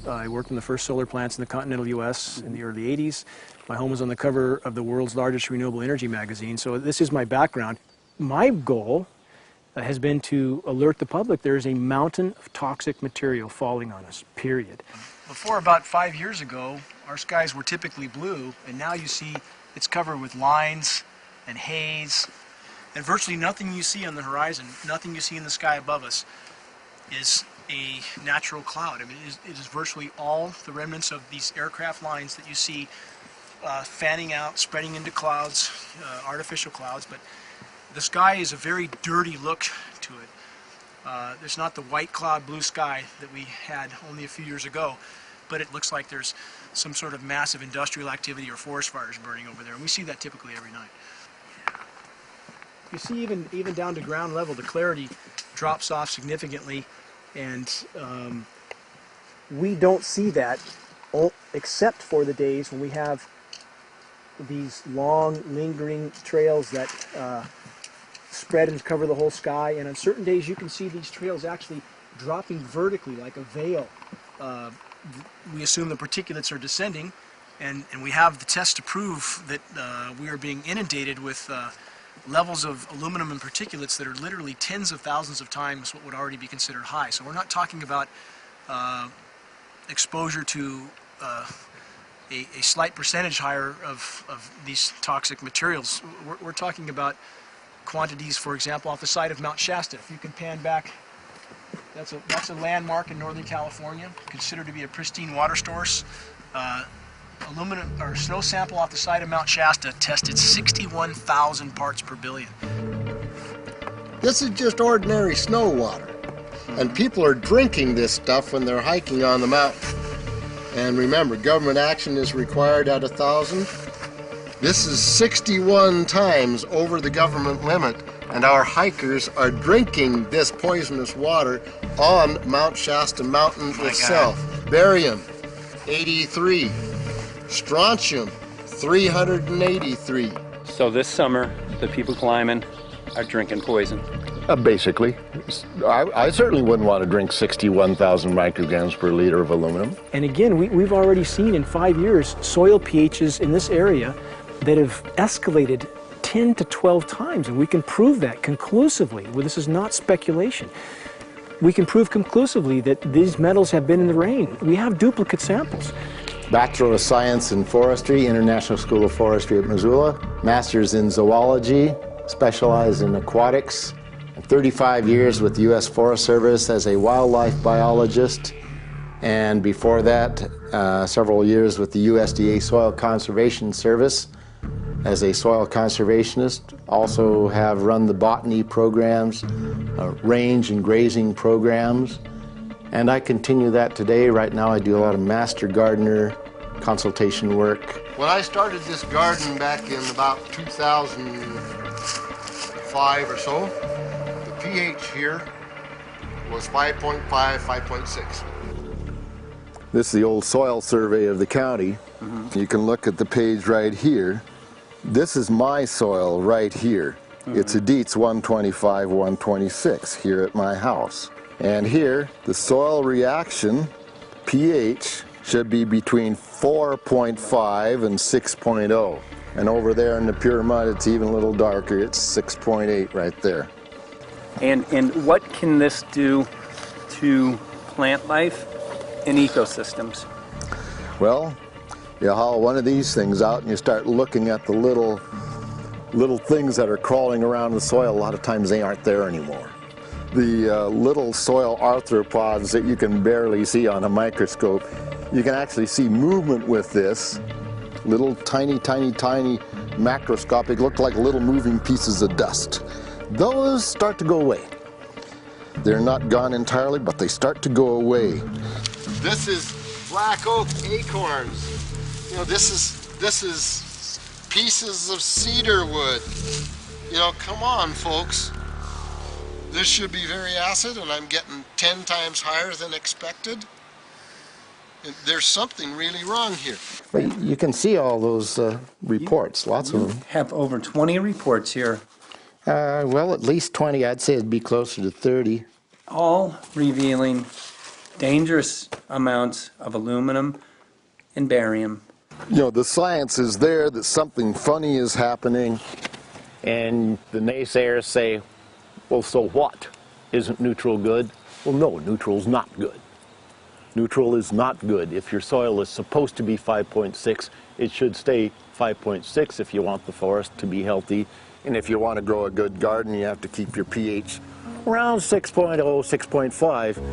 I worked in the first solar plants in the continental U.S. in the early 80s. My home was on the cover of the world's largest renewable energy magazine, so this is my background. My goal has been to alert the public there is a mountain of toxic material falling on us, period. Before about 5 years ago, our skies were typically blue, and now you see it's covered with lines and haze, and virtually nothing you see on the horizon, nothing you see in the sky above us is a natural cloud. I mean, it is virtually all the remnants of these aircraft lines that you see fanning out, spreading into clouds, artificial clouds, but the sky is a very dirty look to it. There's not the white cloud blue sky that we had only a few years ago, but it looks like there's some sort of massive industrial activity or forest fires burning over there, and we see that typically every night. You see even down to ground level, the clarity drops off significantly, and we don't see that except for the days when we have these long, lingering trails that spread and cover the whole sky, and on certain days you can see these trails actually dropping vertically like a veil. We assume the particulates are descending, and we have the test to prove that we are being inundated with levels of aluminum and particulates that are literally tens of thousands of times what would already be considered high. So we're not talking about exposure to a slight percentage higher of these toxic materials. We're talking about quantities, for example, off the side of Mount Shasta. If you can pan back, that's a landmark in Northern California, considered to be a pristine water source. Aluminum or snow sample off the side of Mount Shasta tested 61,000 parts per billion. This is just ordinary snow water, and people are drinking this stuff when they're hiking on the mountain. And remember, government action is required at 1,000. This is 61 times over the government limit, and our hikers are drinking this poisonous water on Mount Shasta Mountain itself. God. Barium, 83. Strontium, 383. So this summer, the people climbing are drinking poison. Basically. I certainly wouldn't want to drink 61,000 micrograms per liter of aluminum. And again, we've already seen in 5 years soil pHs in this area that have escalated 10 to 12 times, and we can prove that conclusively. Well, this is not speculation. We can prove conclusively that these metals have been in the rain. We have duplicate samples. Bachelor of Science in Forestry, International School of Forestry at Missoula. Master's in Zoology, specialized in aquatics. 35 years with the U.S. Forest Service as a wildlife biologist. And before that, several years with the USDA Soil Conservation Service as a soil conservationist. Also have run the botany programs, range and grazing programs. And I continue that today. Right now I do a lot of master gardener consultation work. When I started this garden back in about 2005 or so, the pH here was 5.5, 5.6. This is the old soil survey of the county. You can look at the page right here. This is my soil right here. It's a Dietz 125, 126 here at my house. And here, the soil reaction pH should be between 4.5 and 6.0. And over there in the pure mud, it's even a little darker. It's 6.8 right there. And what can this do to plant life and ecosystems? Well, you haul one of these things out and you start looking at the little things that are crawling around the soil. A lot of times they aren't there anymore. The little soil arthropods that you can barely see on a microscope, you can actually see movement with this. Little tiny macroscopic, look like little moving pieces of dust. Those start to go away. They're not gone entirely, but they start to go away. This is black oak acorns. You know, this is pieces of cedar wood. You know, come on, folks. This should be very acid, and I'm getting 10 times higher than expected. And there's something really wrong here. But you can see all those reports, lots of them. Have over 20 reports here. Well, at least 20. I'd say it'd be closer to 30. All revealing dangerous amounts of aluminum and barium. You know, the science is there that something funny is happening, and the naysayers say, well, so what? Isn't neutral good? Well, no, neutral's not good. Neutral is not good. If your soil is supposed to be 5.6, it should stay 5.6 if you want the forest to be healthy. And if you want to grow a good garden, you have to keep your pH around 6.0, 6.5.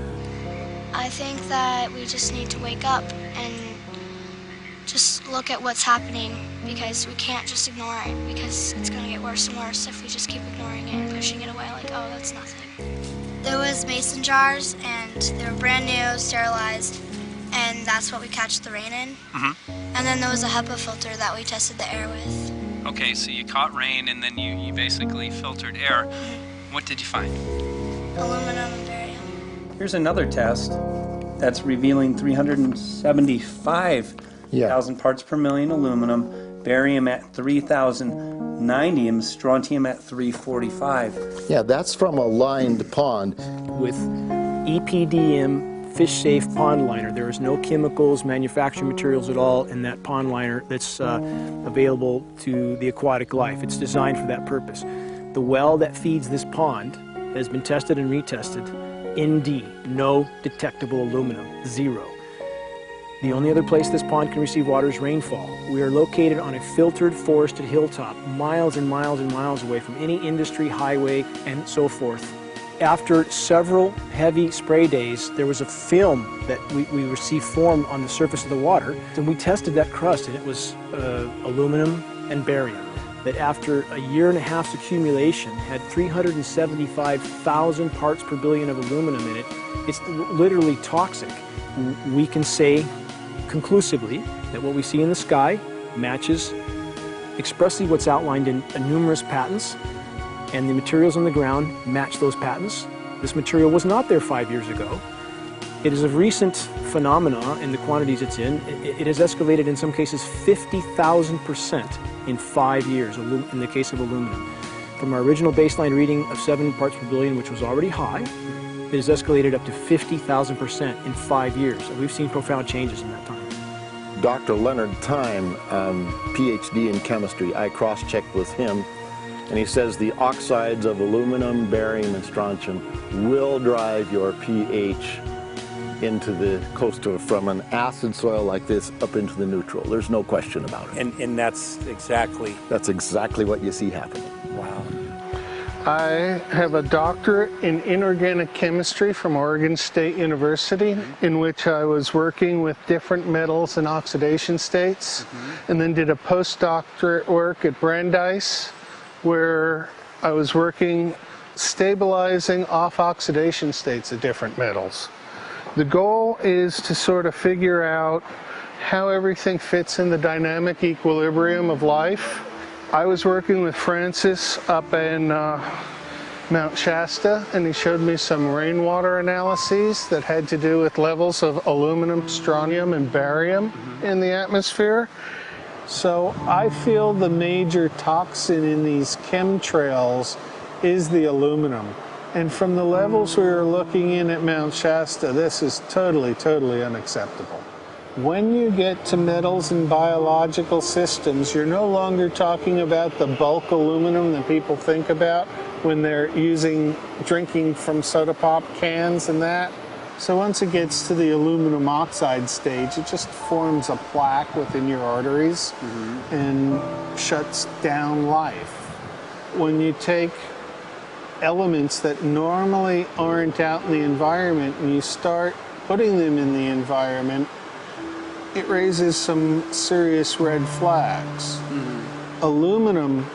I think that we just need to wake up and just look at what's happening, because we can't just ignore it, because it's going to get worse and worse if we just keep ignoring it and pushing it away like, oh, that's nothing. There was mason jars, and they were brand new, sterilized, and that's what we catch the rain in. And then there was a HEPA filter that we tested the air with. Okay, so you caught rain and then you basically filtered air. What did you find? Aluminum and barium. Here's another test that's revealing 375,000 parts per million aluminum, barium at 3,090, and strontium at 345. Yeah, that's from a lined pond. With EPDM fish-safe pond liner. There is no chemicals, manufacturing materials at all in that pond liner that's available to the aquatic life. It's designed for that purpose. The well that feeds this pond has been tested and retested. ND, no detectable aluminum, 0. The only other place this pond can receive water is rainfall. We are located on a filtered, forested hilltop, miles and miles and miles away from any industry, highway, and so forth. After several heavy spray days, there was a film that we received formed on the surface of the water, and we tested that crust, and it was aluminum and barium. That after a year and a half's accumulation had 375,000 parts per billion of aluminum in it. It's literally toxic. We can say conclusively that what we see in the sky matches expressly what's outlined in numerous patents, and the materials on the ground match those patents. This material was not there 5 years ago. It is a recent phenomena in the quantities it's in. It has escalated in some cases 50,000% in 5 years in the case of aluminum. From our original baseline reading of 7 parts per billion, which was already high, it has escalated up to 50,000% in 5 years. And we've seen profound changes in that time. Dr. Leonard Time, PhD in chemistry, I cross-checked with him, and he says the oxides of aluminum, barium, and strontium will drive your pH into the coastal, from an acid soil like this up into the neutral. There's no question about it. And that's exactly... That's exactly what you see happening. Wow. I have a doctorate in inorganic chemistry from Oregon State University, in which I was working with different metals and oxidation states, and then did a postdoctorate work at Brandeis, where I was working stabilizing off oxidation states of different metals. The goal is to sort of figure out how everything fits in the dynamic equilibrium of life. I was working with Francis up in Mount Shasta, and he showed me some rainwater analyses that had to do with levels of aluminum, strontium, and barium in the atmosphere. So I feel the major toxin in these chemtrails is the aluminum. And from the levels we were looking in at Mount Shasta, this is totally, totally unacceptable. When you get to metals and biological systems, you're no longer talking about the bulk aluminum that people think about when they're drinking from soda pop cans and that. So once it gets to the aluminum oxide stage, it just forms a plaque within your arteries and shuts down life. When you take elements that normally aren't out in the environment and you start putting them in the environment, it raises some serious red flags. Aluminum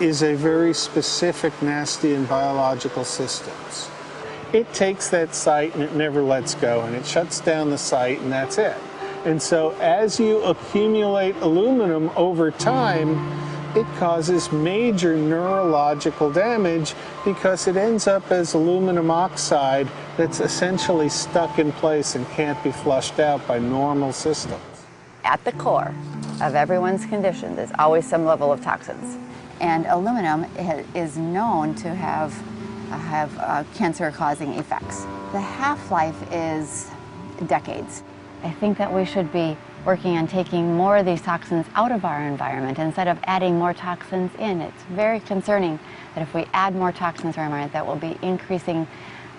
is a very specific, nasty and biological systems. It takes that site and it never lets go, and it shuts down the site, and that's it. And so as you accumulate aluminum over time, it causes major neurological damage because it ends up as aluminum oxide that's essentially stuck in place and can't be flushed out by normal systems. At the core of everyone's condition, there's always some level of toxins. And aluminum is known to have cancer-causing effects. The half-life is decades. I think that we should be working on taking more of these toxins out of our environment instead of adding more toxins in. It's very concerning that if we add more toxins to our environment, that will be increasing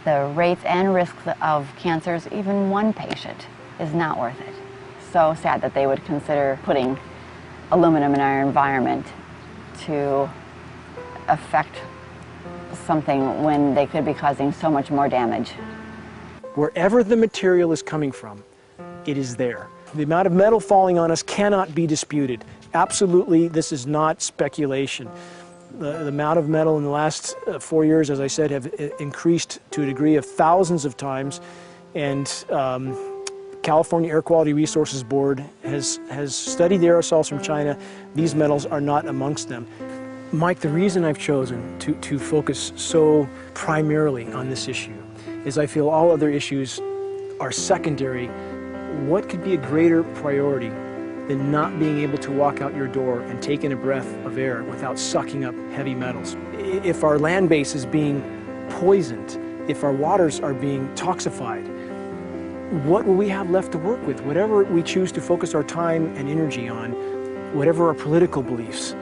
the rates and risks of cancers. Even one patient is not worth it. So sad that they would consider putting aluminum in our environment to affect something when they could be causing so much more damage. Wherever the material is coming from, it is there. The amount of metal falling on us cannot be disputed. Absolutely, this is not speculation. The amount of metal in the last 4 years, as I said, have increased to a degree of thousands of times, and California Air Quality Resources Board has studied the aerosols from China. These metals are not amongst them. Mike, the reason I've chosen to focus so primarily on this issue is I feel all other issues are secondary. What could be a greater priority than not being able to walk out your door and take in a breath of air without sucking up heavy metals? If our land base is being poisoned, if our waters are being toxified, what will we have left to work with? Whatever we choose to focus our time and energy on, whatever our political beliefs,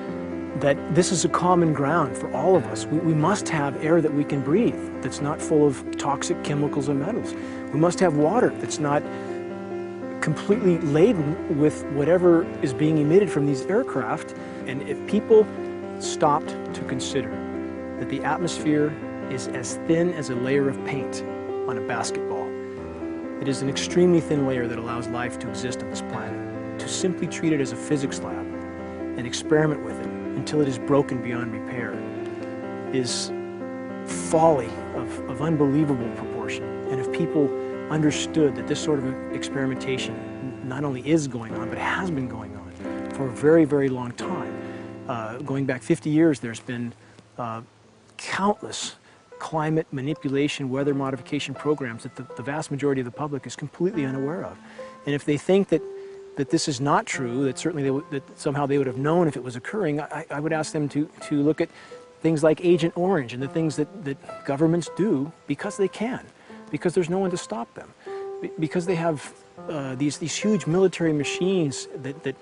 that this is a common ground for all of us. We must have air that we can breathe that's not full of toxic chemicals and metals. We must have water that's not completely laden with whatever is being emitted from these aircraft. And if people stopped to consider that the atmosphere is as thin as a layer of paint on a basketball, it is an extremely thin layer that allows life to exist on this planet, to simply treat it as a physics lab and experiment with it until it is broken beyond repair is folly of unbelievable proportion. And if people understood that this sort of experimentation not only is going on, but has been going on for a very, very long time. Going back 50 years, there's been countless climate manipulation, weather modification programs that the vast majority of the public is completely unaware of. And if they think that this is not true, that certainly that somehow they would have known if it was occurring, I would ask them to look at things like Agent Orange and the things that governments do because they can, because there's no one to stop them, because they have these huge military machines that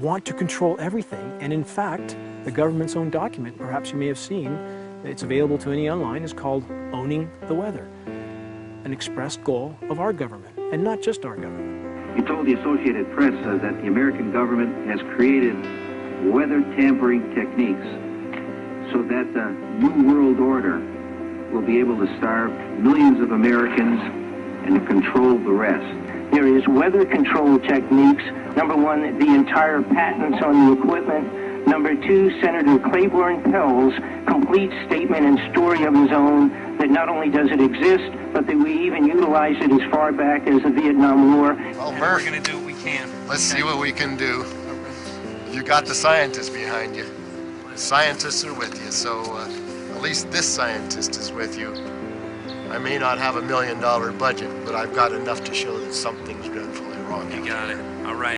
want to control everything. And in fact, the government's own document, perhaps you may have seen, it's available to any online, is called Owning the Weather, an express goal of our government, and not just our government. You told the Associated Press that the American government has created weather tampering techniques so that the New World Order will be able to starve millions of Americans and to control the rest. There is weather control techniques. Number one, the entire patents on the equipment. Number two, Senator Claiborne Pell's complete statement and story of his own that not only does it exist, but that we even utilize it as far back as the Vietnam War. Well, Murph, We're going to do what we can. let's see what we can do. You got the scientists behind you. The scientists are with you, so at least this scientist is with you. I may not have $1 million budget, but I've got enough to show that something's dreadfully wrong. You got it. All right.